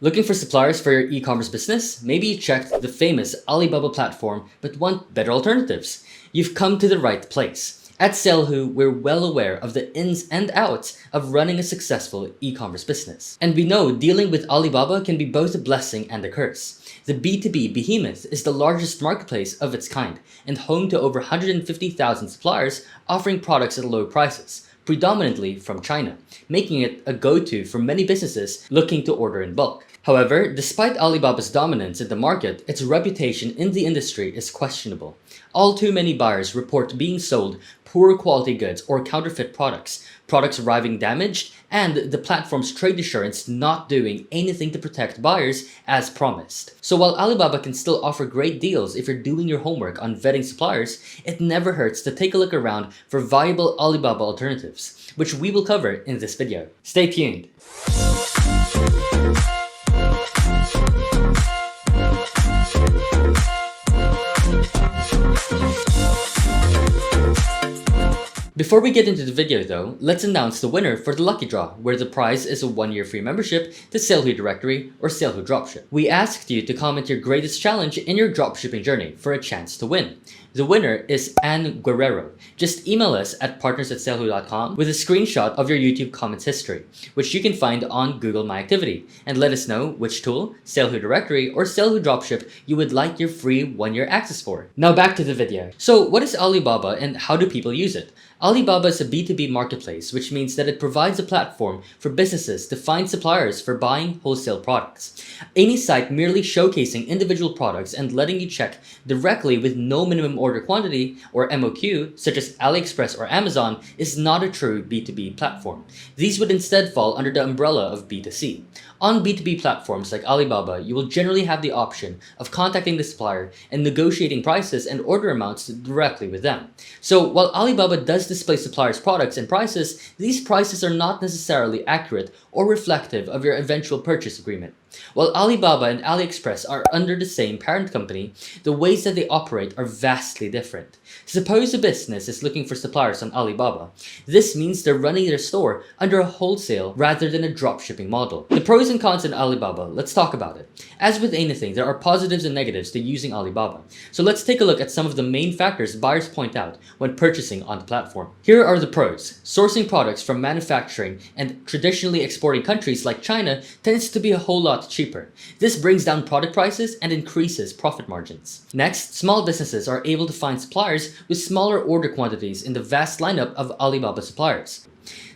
Looking for suppliers for your e-commerce business? Maybe you checked the famous Alibaba platform but want better alternatives. You've come to the right place. At 𝐸𝐲, we're well aware of the ins and outs of running a successful e-commerce business. And we know dealing with Alibaba can be both a blessing and a curse. The B2B behemoth is the largest marketplace of its kind and home to over 150,000 suppliers offering products at low prices, predominantly from China, making it a go-to for many businesses looking to order in bulk. However, despite Alibaba's dominance in the market, its reputation in the industry is questionable. All too many buyers report being sold poor quality goods or counterfeit products, products arriving damaged, and the platform's trade assurance not doing anything to protect buyers as promised. So while Alibaba can still offer great deals if you're doing your homework on vetting suppliers, it never hurts to take a look around for viable Alibaba alternatives, which we will cover in this video. Stay tuned! Before we get into the video though, let's announce the winner for the lucky draw, where the prize is a 1-year free membership to 𝐸𝐲 Directory or 𝐸𝐲 Dropship. We asked you to comment your greatest challenge in your dropshipping journey for a chance to win. The winner is Anne Guerrero. Just email us at partners@𝐸𝐲.com with a screenshot of your YouTube comments history, which you can find on Google My Activity, and let us know which tool, 𝐸𝐲 Directory or 𝐸𝐲 Dropship you would like your free 1-year access for. Now back to the video. So what is Alibaba and how do people use it? Alibaba is a B2B marketplace, which means that it provides a platform for businesses to find suppliers for buying wholesale products. Any site merely showcasing individual products and letting you check directly with no minimum order quantity or MOQ, such as AliExpress or Amazon, is not a true B2B platform. These would instead fall under the umbrella of B2C. On B2B platforms like Alibaba, you will generally have the option of contacting the supplier and negotiating prices and order amounts directly with them. So while Alibaba does display suppliers' products and prices, these prices are not necessarily accurate or reflective of your eventual purchase agreement. While Alibaba and AliExpress are under the same parent company, the ways that they operate are vastly different. Suppose a business is looking for suppliers on Alibaba. This means they're running their store under a wholesale rather than a dropshipping model. The pros and cons in Alibaba, let's talk about it. As with anything, there are positives and negatives to using Alibaba. So let's take a look at some of the main factors buyers point out when purchasing on the platform. Here are the pros. Sourcing products from manufacturing and traditionally exporting countries like China tends to be a whole lot cheaper. This brings down product prices and increases profit margins. Next, small businesses are able to find suppliers with smaller order quantities in the vast lineup of Alibaba suppliers.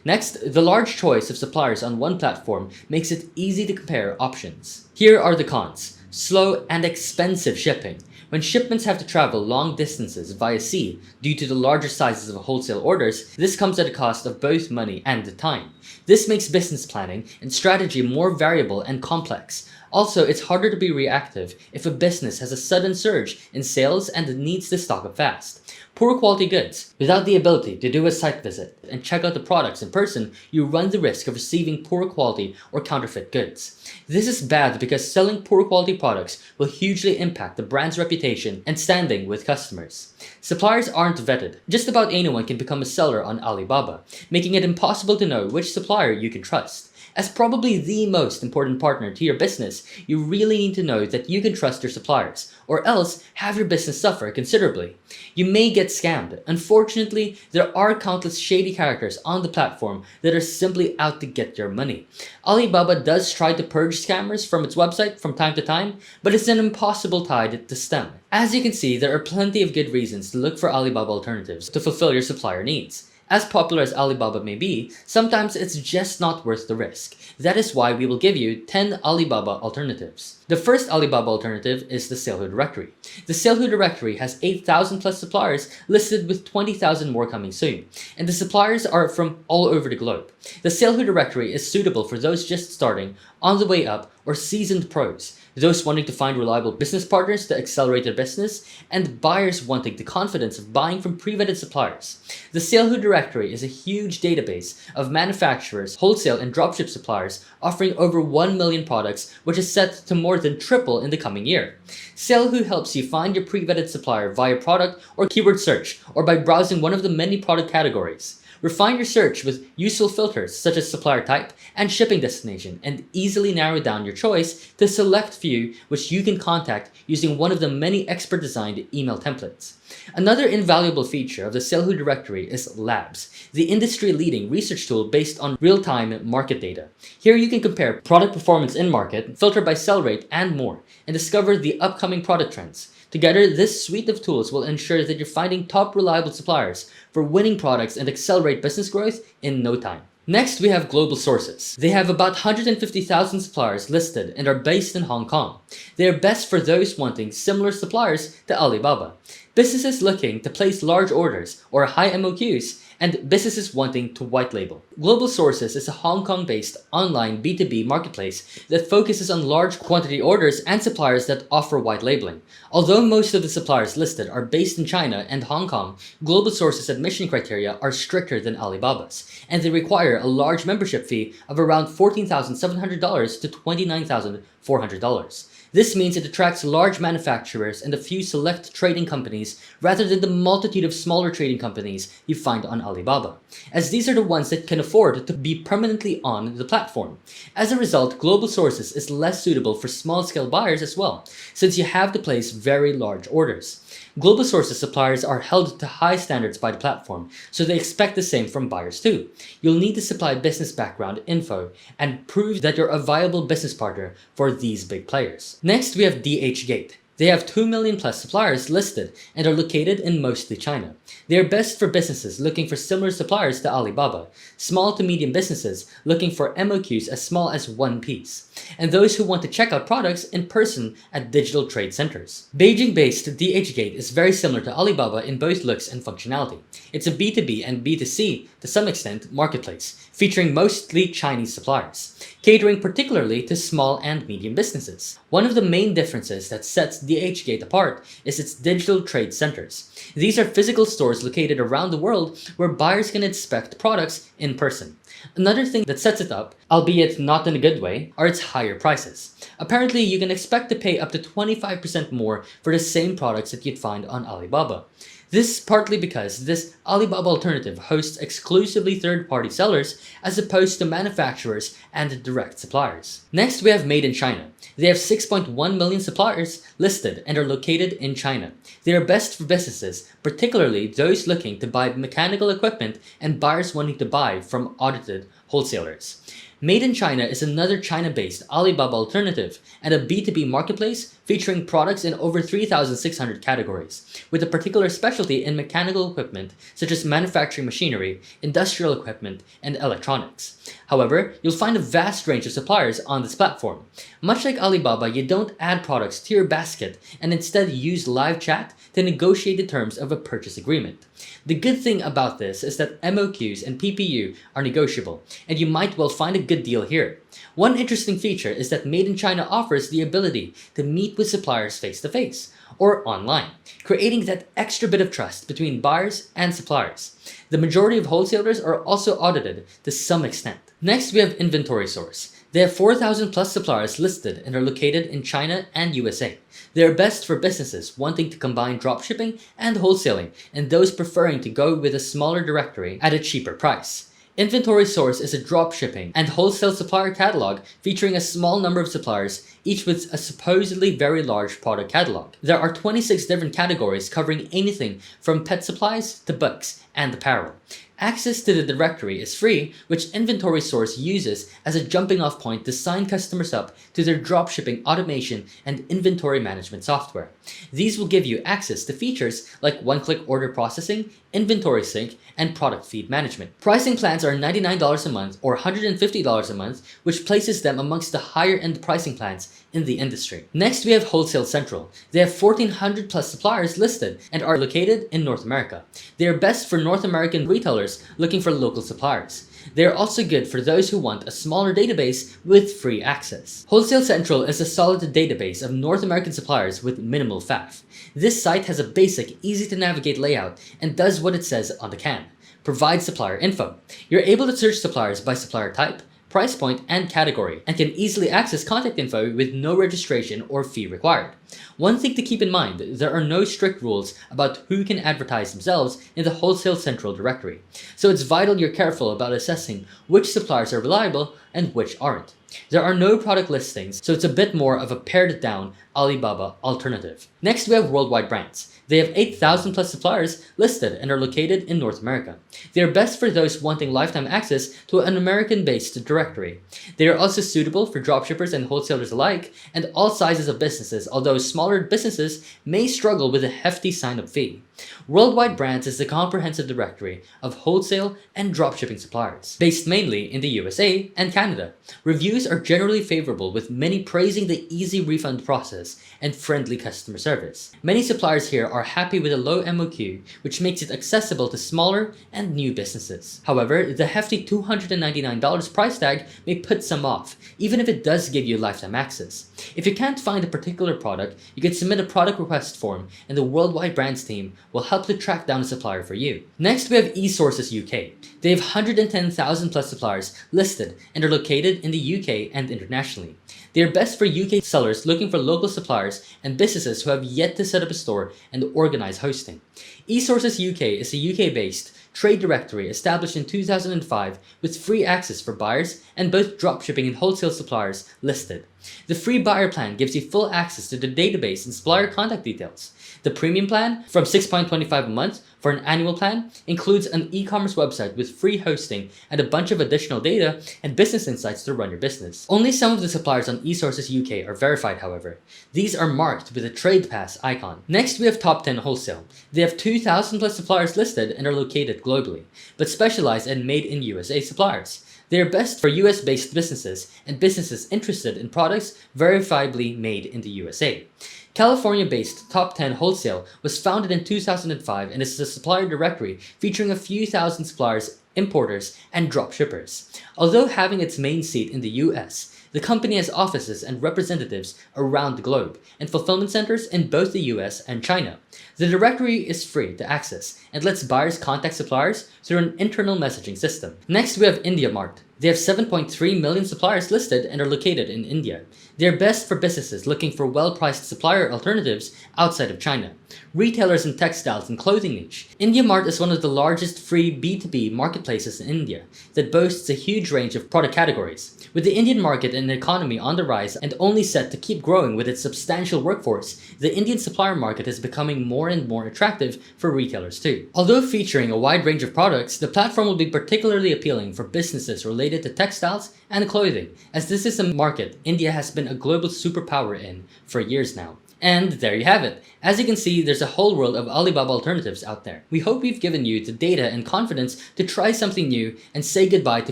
Next, the large choice of suppliers on one platform makes it easy to compare options. Here are the cons. Slow and expensive shipping. When shipments have to travel long distances via sea due to the larger sizes of wholesale orders, this comes at a cost of both money and time. This makes business planning and strategy more variable and complex. Also, it's harder to be reactive if a business has a sudden surge in sales and needs to stock up fast. Poor quality goods. Without the ability to do a site visit and check out the products in person, you run the risk of receiving poor quality or counterfeit goods. This is bad because selling poor quality products will hugely impact the brand's reputation and standing with customers. Suppliers aren't vetted. Just about anyone can become a seller on Alibaba, making it impossible to know which supplier you can trust. As probably the most important partner to your business, you really need to know that you can trust your suppliers, or else have your business suffer considerably. You may get scammed. Unfortunately, there are countless shady characters on the platform that are simply out to get your money. Alibaba does try to purge scammers from its website from time to time, but it's an impossible tide to stem. As you can see, there are plenty of good reasons to look for Alibaba alternatives to fulfill your supplier needs. As popular as Alibaba may be, sometimes it's just not worth the risk. That is why we will give you 10 Alibaba alternatives. The first Alibaba alternative is the 𝐸𝐲 Directory. The 𝐸𝐲 Directory has 8,000 plus suppliers listed with 20,000 more coming soon, and the suppliers are from all over the globe. The 𝐸𝐲 Directory is suitable for those just starting, on the way up, or seasoned pros, those wanting to find reliable business partners to accelerate their business, and buyers wanting the confidence of buying from pre-vetted suppliers. The 𝐸𝐲 Directory is a huge database of manufacturers, wholesale and dropship suppliers offering over 1 million products, which is set to more than triple in the coming year. 𝐸𝐲 helps you find your pre-vetted supplier via product or keyword search, or by browsing one of the many product categories. Refine your search with useful filters such as supplier type and shipping destination, and easily narrow down your choice to a select few which you can contact using one of the many expert-designed email templates. Another invaluable feature of the Xiaohu directory is Labs, the industry-leading research tool based on real-time market data. Here you can compare product performance in market, filter by sell rate, and more, and discover the upcoming product trends. Together, this suite of tools will ensure that you're finding top reliable suppliers for winning products and accelerate business growth in no time. Next, we have global sources. They have about 150,000 suppliers listed and are based in Hong Kong. They are best for those wanting similar suppliers to Alibaba, businesses looking to place large orders or high MOQs, and businesses wanting to white label. Global Sources is a Hong Kong-based online B2B marketplace that focuses on large quantity orders and suppliers that offer white labeling. Although most of the suppliers listed are based in China and Hong Kong, Global Sources admission criteria are stricter than Alibaba's, and they require a large membership fee of around $14,700 to $29,400. This means it attracts large manufacturers and a few select trading companies rather than the multitude of smaller trading companies you find on Alibaba, as these are the ones that can afford to be permanently on the platform. As a result, Global Sources is less suitable for small-scale buyers as well, since you have to place very large orders. Global Sources suppliers are held to high standards by the platform, so they expect the same from buyers too. You'll need to supply business background info and prove that you're a viable business partner for these big players. Next, we have 𝐕𝐢𝐝𝐞𝐨. They have 2 million plus suppliers listed and are located in mostly China. They are best for businesses looking for similar suppliers to Alibaba, small to medium businesses looking for MOQs as small as 1 piece, and those who want to check out products in person at digital trade centers. Beijing-based 𝐕𝐢𝐝𝐞𝐨 is very similar to Alibaba in both looks and functionality. It's a B2B and B2C, to some extent, marketplace, featuring mostly Chinese suppliers, catering particularly to small and medium businesses. One of the main differences that sets 𝐕𝐢𝐝𝐞𝐨 apart is its digital trade centers. These are physical stores located around the world where buyers can inspect products in person. Another thing that sets it up, albeit not in a good way, are its higher prices. Apparently, you can expect to pay up to 25% more for the same products that you'd find on Alibaba. This is partly because this Alibaba alternative hosts exclusively third-party sellers as opposed to manufacturers and direct suppliers. Next, we have Made in China. They have 6.1 million suppliers listed and are located in China. They are best for businesses, particularly those looking to buy mechanical equipment and buyers wanting to buy from audited wholesalers. Made in China is another China-based Alibaba alternative and a B2B marketplace featuring products in over 3,600 categories, with a particular specialty in mechanical equipment such as manufacturing machinery, industrial equipment, and electronics. However, you'll find a vast range of suppliers on this platform. Much like Alibaba, you don't add products to your basket and instead use live chat to negotiate the terms of a purchase agreement. The good thing about this is that MOQs and PPU are negotiable, and you might well find a good deal here. One interesting feature is that Made in China offers the ability to meet with suppliers face-to-face or online, creating that extra bit of trust between buyers and suppliers. The majority of wholesalers are also audited to some extent. Next, we have Inventory Source. They have 4,000 plus suppliers listed and are located in China and USA. They are best for businesses wanting to combine dropshipping and wholesaling and those preferring to go with a smaller directory at a cheaper price. Inventory Source is a dropshipping and wholesale supplier catalog featuring a small number of suppliers, each with a supposedly very large product catalog. There are 26 different categories covering anything from pet supplies to books and apparel. Access to the directory is free, which Inventory Source uses as a jumping-off point to sign customers up to their dropshipping automation and inventory management software. These will give you access to features like one-click order processing, inventory sync, and product feed management. Pricing plans are $99 a month or $150 a month, which places them amongst the higher-end pricing plans in the industry. Next, we have Wholesale Central. They have 1,400 plus suppliers listed and are located in North America. They are best for North American retailers looking for local suppliers. They are also good for those who want a smaller database with free access. Wholesale Central is a solid database of North American suppliers with minimal faff. This site has a basic, easy-to-navigate layout and does what it says on the can. Provide supplier info. You're able to search suppliers by supplier type, price point, and category, and can easily access contact info with no registration or fee required. One thing to keep in mind, there are no strict rules about who can advertise themselves in the wholesale central directory, so it's vital you're careful about assessing which suppliers are reliable and which aren't. There are no product listings, so it's a bit more of a pared down Alibaba alternative. Next, we have worldwide brands. They have 8,000 plus suppliers listed and are located in North America. They are best for those wanting lifetime access to an American-based directory. They are also suitable for dropshippers and wholesalers alike, and all sizes of businesses, although smaller businesses may struggle with a hefty sign-up fee. Worldwide Brands is the comprehensive directory of wholesale and dropshipping suppliers, based mainly in the USA and Canada. Reviews are generally favorable, with many praising the easy refund process and friendly customer service. Many suppliers here are happy with a low MOQ, which makes it accessible to smaller and new businesses. However, the hefty $299 price tag may put some off, even if it does give you lifetime access. If you can't find a particular product, you can submit a product request form and the Worldwide Brands team will help to track down a supplier for you. Next, we have 𝐕𝐢𝐝𝐶𝐈 UK. They have 110,000 plus suppliers listed and are located in the UK and internationally. They are best for UK sellers looking for local suppliers and businesses who have yet to set up a store and organize hosting. 𝐕𝐢𝐝𝐶𝐈 UK is a UK-based trade directory established in 2005 with free access for buyers and both dropshipping and wholesale suppliers listed. The free buyer plan gives you full access to the database and supplier contact details. The premium plan, from $6.25 a month for an annual plan, includes an e-commerce website with free hosting and a bunch of additional data and business insights to run your business. Only some of the suppliers on 𝐕𝐢𝐝𝐶𝐈 UK are verified, however. These are marked with a Trade Pass icon. Next, we have Top 10 Wholesale. They have 2,000 plus suppliers listed and are located globally, but specialize in made in USA suppliers. They are best for US-based businesses and businesses interested in products verifiably made in the USA. California-based Top 10 Wholesale was founded in 2005 and is a supplier directory featuring a few thousand suppliers, importers, and dropshippers. Although having its main seat in the US, the company has offices and representatives around the globe and fulfillment centers in both the US and China. The directory is free to access and lets buyers contact suppliers through an internal messaging system. Next, we have IndiaMart. They have 7.3 million suppliers listed and are located in India. They are best for businesses looking for well-priced supplier alternatives outside of China. Retailers in textiles and clothing niche. IndiaMart is one of the largest free B2B marketplaces in India that boasts a huge range of product categories. With the Indian market and economy on the rise and only set to keep growing with its substantial workforce, the Indian supplier market is becoming more and more attractive for retailers too. Although featuring a wide range of products, the platform will be particularly appealing for businesses related to textiles and clothing, as this is a market India has been a global superpower in for years now. And there you have it. As you can see, there's a whole world of Alibaba alternatives out there. We hope we've given you the data and confidence to try something new and say goodbye to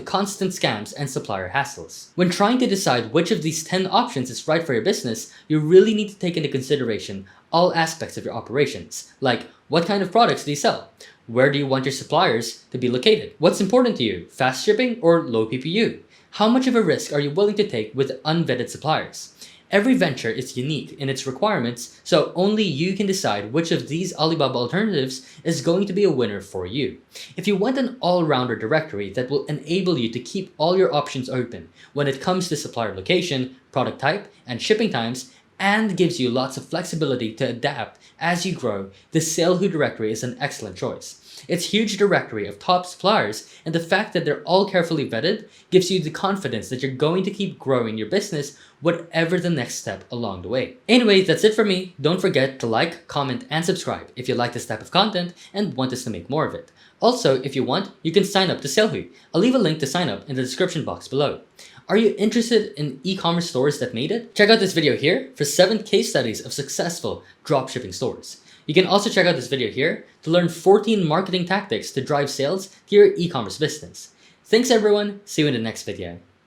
constant scams and supplier hassles. When trying to decide which of these 10 options is right for your business, you really need to take into consideration all aspects of your operations, like what kind of products do you sell? Where do you want your suppliers to be located? What's important to you, fast shipping or low PPU? How much of a risk are you willing to take with unvetted suppliers? Every venture is unique in its requirements, so only you can decide which of these Alibaba alternatives is going to be a winner for you. If you want an all-rounder directory that will enable you to keep all your options open when it comes to supplier location, product type, and shipping times, and gives you lots of flexibility to adapt as you grow, the 𝐕𝐢𝐝 directory is an excellent choice. Its huge directory of top suppliers and the fact that they're all carefully vetted gives you the confidence that you're going to keep growing your business whatever the next step along the way. Anyway, that's it for me. Don't forget to like, comment, and subscribe if you like this type of content and want us to make more of it. Also, if you want, you can sign up to 𝐕𝐢𝐝. I'll leave a link to sign up in the description box below. Are you interested in e-commerce stores that made it? Check out this video here for 7 case studies of successful dropshipping stores. You can also check out this video here to learn 14 marketing tactics to drive sales to your e-commerce business. Thanks everyone, see you in the next video.